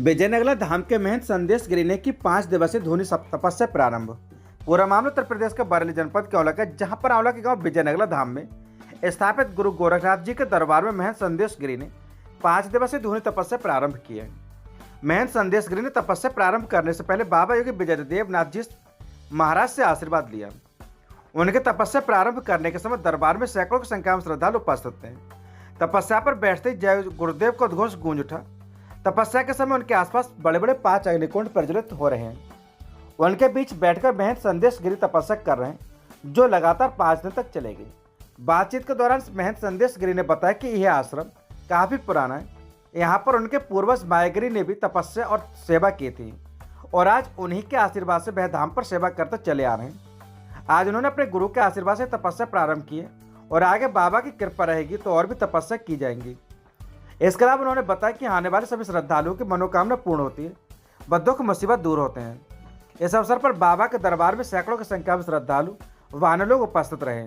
विजयनगला धाम के महंत संदेश गिरी ने की 5 दिवसीय धूनी तपस्या प्रारंभ। पूरा मामला उत्तर प्रदेश के बरेली जनपद के औला का, जहां पर औला के गांव विजयनगला धाम में स्थापित गुरु गोरखनाथ जी के दरबार में महंत संदेश गिरी ने 5 दिवसीय धूनी तपस्या प्रारंभ की है। महंत संदेश गिरी ने तपस्या प्रारंभ करने से पहले बाबा योगी विजयदेव नाथ जी महाराज से आशीर्वाद लिया। उनके तपस्या प्रारंभ करने के समय दरबार में सैकड़ों की संख्या में श्रद्धालु उपस्थित थे। तपस्या पर बैठते ही जय गुरुदेव का उद्घोष गूंज उठा। तपस्या के समय उनके आसपास बड़े बड़े 5 अग्निकुंड प्रज्वलित हो रहे हैं। उनके बीच बैठकर महंत संदेश गिरी तपस्या कर रहे हैं, जो लगातार 5 दिन तक चलेगी। बातचीत के दौरान महंत संदेश गिरी ने बताया कि यह आश्रम काफी पुराना है। यहाँ पर उनके पूर्वज मायागिरी ने भी तपस्या और सेवा की थी और आज उन्हीं के आशीर्वाद से वह धाम पर सेवा करते चले आ रहे हैं। आज उन्होंने अपने गुरु के आशीर्वाद से तपस्या प्रारंभ की है और आगे बाबा की कृपा रहेगी तो और भी तपस्या की जाएंगी। इसके अलावा उन्होंने बताया कि आने वाले सभी श्रद्धालुओं की मनोकामना पूर्ण होती है, बद्दों की मुसीबत दूर होते हैं। इस अवसर पर बाबा के दरबार में सैकड़ों की संख्या में श्रद्धालु व लोग उपस्थित रहे।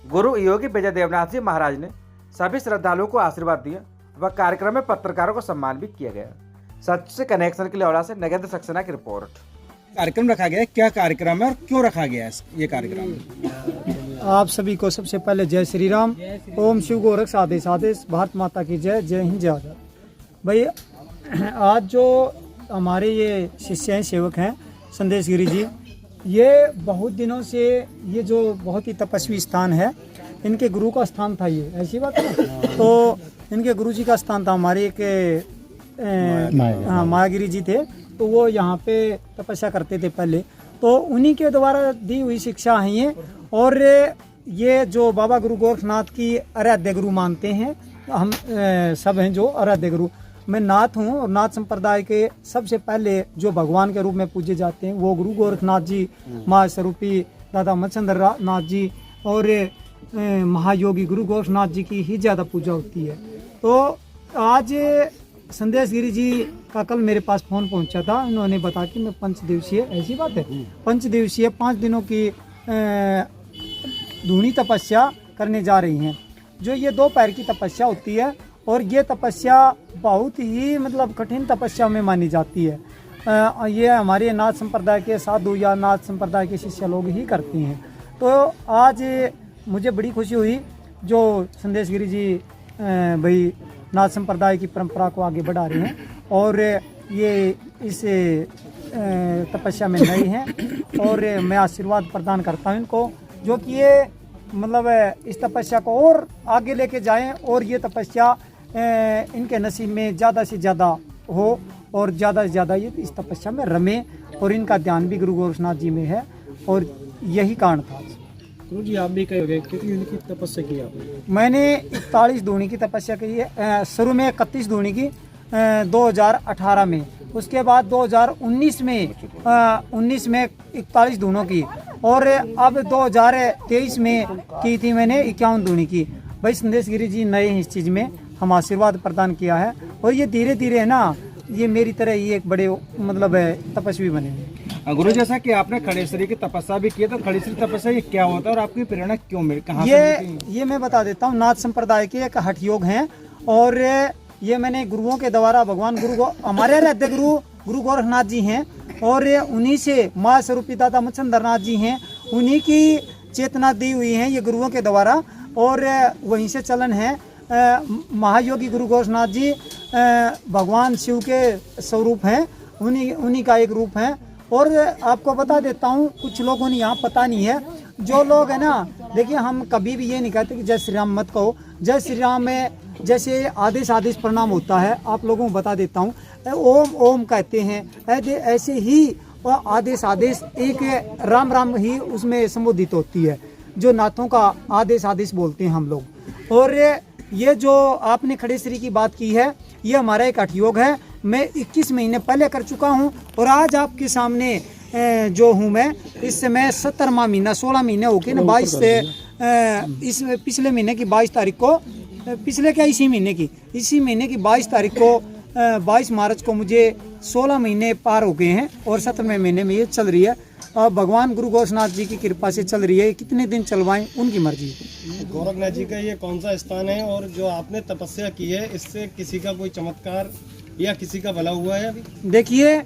गुरु योगी विजयदेवनाथ जी महाराज ने सभी श्रद्धालुओं को आशीर्वाद दिया व कार्यक्रम में पत्रकारों को सम्मान भी किया गया। सच से कनेक्शन के लिए औला से नगेंद्र सक्सेना की रिपोर्ट। कार्यक्रम रखा गया है, क्या कार्यक्रम है और क्यों रखा गया है ये कार्यक्रम? आप सभी को सबसे पहले जय श्री राम। ओम शिव गोरख आदेश आदेश, भारत माता की जय, जय हिंद, जय आजाद। भाई आज जो हमारे ये शिष्य हैं, सेवक हैं संदेश गिरी जी, ये बहुत दिनों से ये जो बहुत ही तपस्वी स्थान है, इनके गुरु का स्थान था। ये ऐसी बात है। तो इनके गुरु जी का स्थान था। हमारे एक मायागिरी जी थे, तो वो यहाँ पे तपस्या करते थे पहले। तो उन्हीं के द्वारा दी हुई शिक्षा है ये। और ये जो बाबा गुरु गोरखनाथ की आराध्य गुरु मानते हैं हम सब हैं जो आराध्य गुरु। मैं नाथ हूँ और नाथ संप्रदाय के सबसे पहले जो भगवान के रूप में पूजे जाते हैं वो गुरु गोरखनाथ जी, महास्वरूपी दादा मत्स्येंद्र नाथ जी और महायोगी गुरु गोरखनाथ जी की ही ज़्यादा पूजा होती है। तो आज संदेश गिरी जी का कल मेरे पास फ़ोन पहुंचा था। उन्होंने बताया कि मैं 5 दिवसीय, ऐसी बात है, 5 दिवसीय 5 दिनों की धूनी तपस्या करने जा रही हैं। जो ये 2 पैर की तपस्या होती है और ये तपस्या बहुत ही मतलब कठिन तपस्या में मानी जाती है। ये हमारे नाथ संप्रदाय के साधु या नाथ संप्रदाय के शिष्य लोग ही करते हैं। तो आज मुझे बड़ी खुशी हुई जो संदेश गिरी जी भाई नाथ संप्रदाय की परंपरा को आगे बढ़ा रहे हैं और ये इस तपस्या में नए हैं। और मैं आशीर्वाद प्रदान करता हूं इनको, जो कि ये मतलब इस तपस्या को और आगे लेके जाएं और ये तपस्या इनके नसीब में ज़्यादा से ज़्यादा हो और ज़्यादा से ज़्यादा ये इस तपस्या में रमे। और इनका ध्यान भी गुरु गोरखनाथ जी में है और यही कारण था। गुरु जी, आप भी कहोगे कितनी दिन की तपस्या की आपने? मैंने 41 धूनी की तपस्या की है। शुरू में 31 धूनी की 2018 में, उसके बाद 2019 में 41 धूनों की और अब 2023 में की थी मैंने 51 धूनी की। भाई संदेश गिरी जी नए हैं इस चीज़ में, हम आशीर्वाद प्रदान किया है और ये धीरे धीरे है ना, ये मेरी तरह ही एक बड़े मतलब तपस्वी बने। गुरु, जैसा कि आपने खड़ेश्वरी की तपस्या भी की, तो खड़ेश्वरी तपस्या ये क्या होता है और आपकी प्रेरणा क्यों मिली, कहाँ से मिलती? ये मैं बता देता हूँ। नाथ संप्रदाय के एक हठ योग हैं और ये मैंने गुरुओं के द्वारा भगवान हमारे आराध्य गुरु गोरखनाथ जी हैं और उन्हीं से माँ स्वरूपी दादा मत्स्येंद्र नाथ जी हैं, उन्हीं की चेतना दी हुई है ये गुरुओं के द्वारा और वहीं से चलन है। महायोगी गुरु गोरखनाथ जी भगवान शिव के स्वरूप हैं, उन्हीं का एक रूप है। और आपको बता देता हूँ, कुछ लोगों ने यहाँ पता नहीं है, जो लोग है ना, देखिए हम कभी भी ये नहीं कहते कि जय श्री राम मत कहो। जय श्री राम में जैसे आदेश प्रणाम होता है, आप लोगों को बता देता हूँ, ओम ओम कहते हैं, ऐसे ही आदेश एक राम ही उसमें संबोधित होती है, जो नाथों का आदेश बोलते हैं हम लोग। और ये जो आपने खड़ेश्वरी की बात की है, ये हमारा एक हठ योग है। मैं 21 महीने पहले कर चुका हूँ और आज आपके सामने जो हूँ मैं, इस समय 17वां महीना 16 महीने हो गए ना। 22 से इस पिछले महीने की 22 तारीख को, पिछले क्या इसी महीने की 22 तारीख को 22 मार्च को मुझे 16 महीने पार हो गए हैं और 17वें महीने में ये चल रही है। भगवान गुरु गोरखनाथ जी की कृपा से चल रही है। कितने दिन चलवाएं उनकी मर्जी। गोरखनाथ जी का ये कौन सा स्थान है और जो आपने तपस्या की है इससे किसी का कोई चमत्कार या किसी का भला हुआ है अभी? देखिए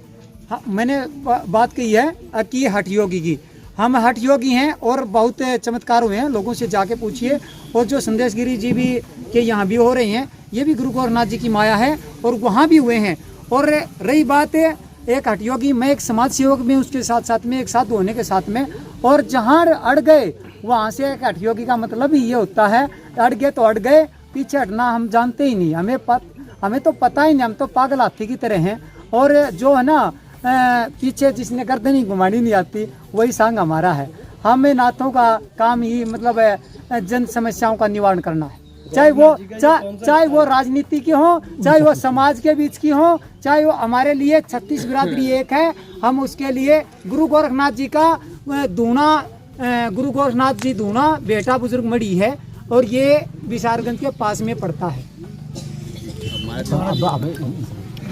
मैंने बात कही है कि हठ योगी की, हम हठ योगी हैं और बहुत चमत्कार हुए हैं, लोगों से जाके पूछिए। और जो संदेश गिरी जी भी के यहाँ भी हो रहे हैं, ये भी गुरु गोरखनाथ जी की माया है और वहाँ भी हुए हैं। और रही बात एक हठ योगी, मैं एक समाज सेवक भी उसके साथ साथ में, एक साथ होने के साथ में, और जहाँ अड़ गए वहाँ से एक हठ योगी का मतलब ही ये होता है, अड़ गए तो अड़ गए, पीछे हटना हम जानते ही नहीं, हमें तो पता ही नहीं, हम तो पागल हाथी की तरह हैं। और जो है ना पीछे जिसने गर्दनी घुमानी नहीं आती, वही सांग हमारा है। हमें नाथों का काम ही मतलब जन समस्याओं का निवारण करना है, चाहे वो राजनीति की हो, चाहे वो समाज के बीच की हो, चाहे वो हमारे लिए 36 बिरादरी एक है, हम उसके लिए गुरु गोरखनाथ जी का दूना, गुरु गोरखनाथ जी दूना बेटा बुजुर्ग मड़ी है और ये विशारगंज के पास में पड़ता है।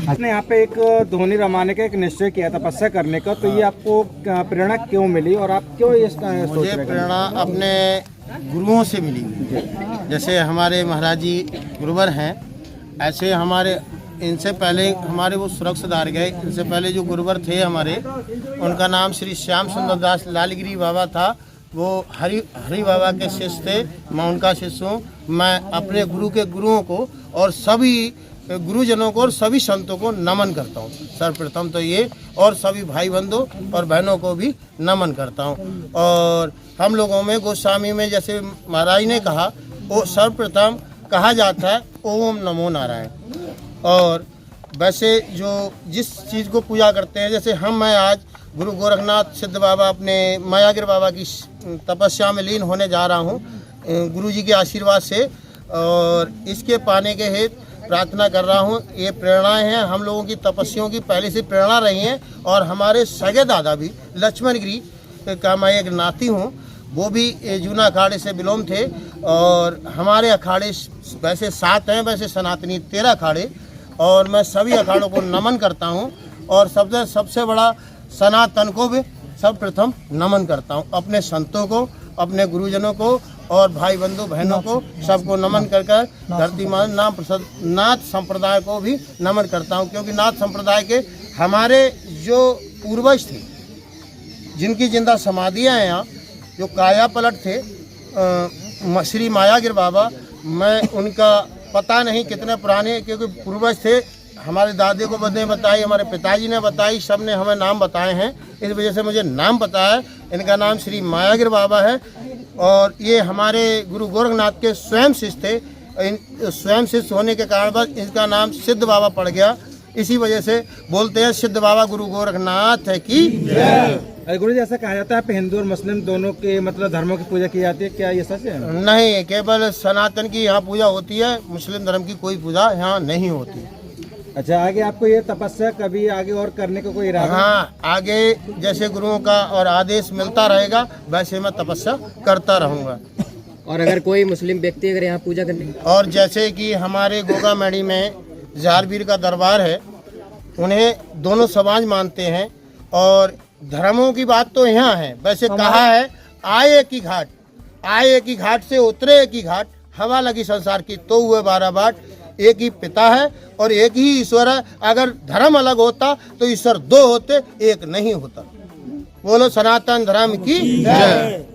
आपने यहाँ पे एक ध्वनि रमाने का एक निश्चय किया, तपस्या करने का, तो ये आपको प्रेरणा क्यों मिली और आप क्यों ये सोच रहे मुझे हैं? प्रेरणा अपने गुरुओं से मिली। जैसे हमारे महाराज जी गुरुवर हैं, ऐसे हमारे इनसे पहले हमारे वो सुरक्षादार गए, इनसे पहले जो गुरुवर थे हमारे, उनका नाम श्री श्याम सुंदर दास लालगिरी बाबा था। वो हरि बाबा के शिष्य थे, मैं उनका शिष्य हूँ। मैं अपने गुरु के गुरुओं को और सभी गुरुजनों को और सभी संतों को नमन करता हूँ। सर्वप्रथम तो ये, और सभी भाई बंधु और बहनों को भी नमन करता हूँ। और हम लोगों में गोस्वामी में जैसे महाराज ने कहा, वो सर्वप्रथम कहा जाता है ओम नमो नारायण। और वैसे जो जिस चीज़ को पूजा करते हैं, जैसे मैं आज गुरु गोरखनाथ सिद्ध बाबा अपने मायागिर बाबा की तपस्या में लीन होने जा रहा हूँ गुरु जी के आशीर्वाद से, और इसके पाने के हेतु प्रार्थना कर रहा हूँ। ये प्रेरणाएं हैं हम लोगों की, तपस्याओं की पहले से प्रेरणा रही हैं। और हमारे सगे दादा भी लक्ष्मण गिरी का मैं एक नाती हूँ, वो भी जूना अखाड़े से बिलोंग थे। और हमारे अखाड़े वैसे 7 हैं, वैसे सनातनी 13 अखाड़े, और मैं सभी अखाड़ों को नमन करता हूँ। और सबसे बड़ा सनातन को भी सर्वप्रथम नमन करता हूँ, अपने संतों को, अपने गुरुजनों को और भाई बंधु बहनों को सबको नमन कर धरती मान नाथ संप्रदाय को भी नमन करता हूँ। क्योंकि नाथ संप्रदाय के हमारे जो पूर्वज थे, जिनकी जिंदा समाधियाँ हैं यहाँ, जो काया पलट थे, श्री मायागिर बाबा, मैं उनका पता नहीं कितने पुराने, क्योंकि पूर्वज थे, हमारे दादे को बदने बताई, हमारे पिताजी ने बताई, सब ने हमें नाम बताए हैं, इस वजह से मुझे नाम पता है। इनका नाम श्री मायागिर बाबा है और ये हमारे गुरु गोरखनाथ के स्वयं शिष्य थे। स्वयं शिष्य होने के कारण बस इनका नाम सिद्ध बाबा पड़ गया। इसी वजह से बोलते हैं सिद्ध बाबा गुरु गोरखनाथ है की जय। गुरु जी, ऐसा कहा जाता है हिंदू और मुस्लिम दोनों के मतलब धर्मों की पूजा की जाती है, क्या ये सच है? नहीं, केवल सनातन की यहाँ पूजा होती है, मुस्लिम धर्म की कोई पूजा यहाँ नहीं होती। अच्छा, आगे आपको ये तपस्या कभी आगे और करने का कोई इरादा? हाँ, आगे जैसे गुरुओं का और आदेश मिलता रहेगा वैसे मैं तपस्या करता रहूँगा। और अगर कोई मुस्लिम व्यक्ति अगर यहाँ पूजा करने, और जैसे कि हमारे गोगा मैडी में झारवीर का दरबार है, उन्हें दोनों समाज मानते हैं। और धर्मों की बात तो यहाँ है, वैसे कहा है आए एक ही घाट से उतरे एक ही घाट, हवा लगी संसार की तो हुए 12 बाट। एक ही पिता है और एक ही ईश्वर है। अगर धर्म अलग होता तो ईश्वर 2 होते, एक नहीं होता। बोलो सनातन धर्म की जय।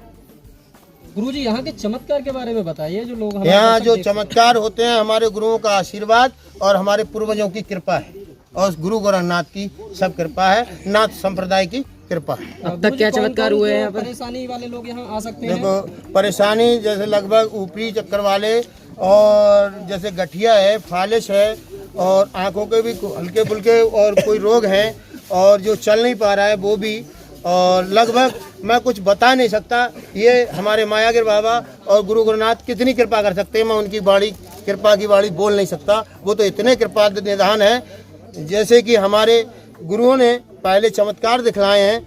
गुरुजी यहाँ के चमत्कार के बारे में बताइए, जो लोग यहाँ जो चमत्कार होते हैं, हमारे गुरुओं का आशीर्वाद और हमारे पूर्वजों की कृपा है, और गुरु गोरखनाथ की सब कृपा है, नाथ संप्रदाय की कृपा है। अब तक क्या चमत्कार हुए हैं यहाँ पर? परेशानी वाले लोग यहाँ आ सकते हैं? देखो, परेशानी जैसे लगभग ऊपरी चक्कर वाले, और जैसे गठिया है, फालिश है, और आंखों के भी हल्के फुल्के और कोई रोग हैं, और जो चल नहीं पा रहा है वो भी, और लगभग मैं कुछ बता नहीं सकता। ये हमारे मायागिर बाबा और गुरु गोरखनाथ कितनी कृपा कर सकते हैं, मैं उनकी बाड़ी कृपा की बाड़ी बोल नहीं सकता। वो तो इतने कृपा निधान है। जैसे कि हमारे गुरुओं ने पहले चमत्कार दिखलाए हैं,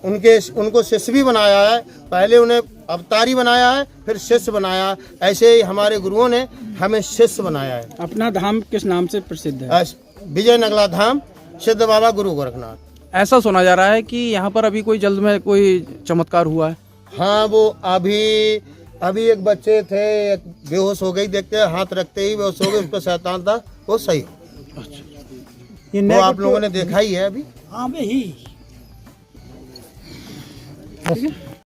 उनको शिष्य भी बनाया है, पहले उन्हें अवतारी बनाया है, फिर शिष्य बनाया। ऐसे ही हमारे गुरुओं ने हमें शिष्य बनाया है। अपना धाम किस नाम से प्रसिद्ध है? विजय नगला धाम सिद्ध बाबा गुरु गोरखनाथ। ऐसा सुना जा रहा है कि यहाँ पर अभी कोई जल्द में कोई चमत्कार हुआ है। हाँ, वो अभी एक बच्चे थे, एक बेहोश हो गई, देखते हाथ रखते ही बेहोश हो गए, उस पर शैतान था, वो सही। अच्छा। ये वो आप negative- लोगों ने देखा ही है अभी। बस।